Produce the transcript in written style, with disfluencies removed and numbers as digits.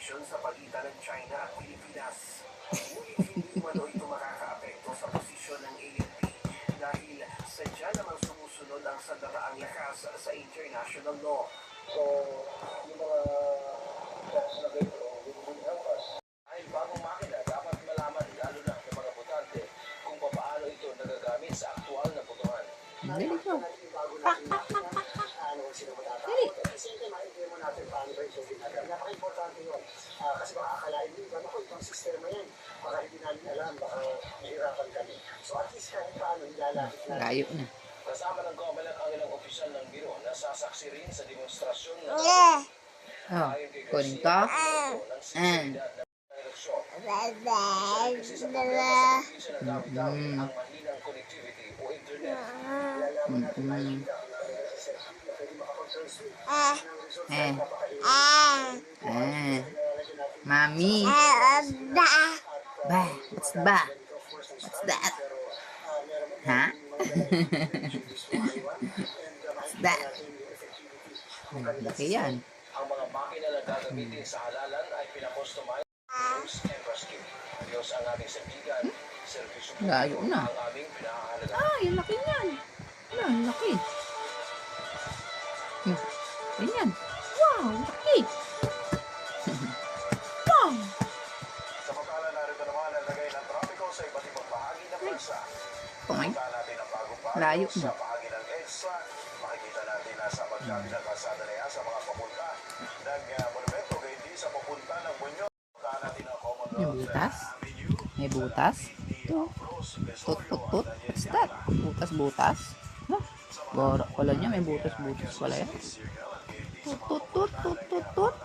tradisyon sa pagitan ng China at Pilipinas. Ngunit hindi umano ito makakaapekto sa posisyon ng ANP dahil sadya namang sumusunod ang sandaraang lakas sa international law. So, yung mga na ganito, will help us. Dahil bagong makina, dapat malaman lalo na ng mga botante kung paano ito nagagamit sa aktual na botohan. Dali ko. Dali. Kasi maintindihan mo natin paano ba ito ginagawa. Napaka-importante yun. Kasi baka akalain mo, naku, itong sistema yan. Baka hindi namin alam, baka mahirapan kami. So at least kahit paano nilalapit natin. Layo na. Kasama ng COMELEC ang ilang opisyal ng biro na sasaksi rin sa demonstrasyon na Oh, kunin ka. Mami. Ba. What's ba? What's that? Ha? What's that? Laki yan. Ang mga makina na gagamitin sa halalan ay pinakustomize and rescue. Diyos ang aming sabigan, servisyo po Layo na. ang aming pinahahalaga. Yung laki niyan. Ang laki. Ganyan. Wow, laki. Wow. Samantala narito naman ang lagay ng trapiko sa iba't ibang bahagi ng bansa. Punta natin ang bagong Layo bagyo na. sa bahagi ng EDSA. Makikita natin na sa pagkabilang kalsada na yan sa mga papunta ng monumento kaya hindi sa papunta ng Bunyo. Punta natin ang May butas. May butas. Ito. Tut. What's that? Butas. Borak pala niya. May butas pala yan. Tut.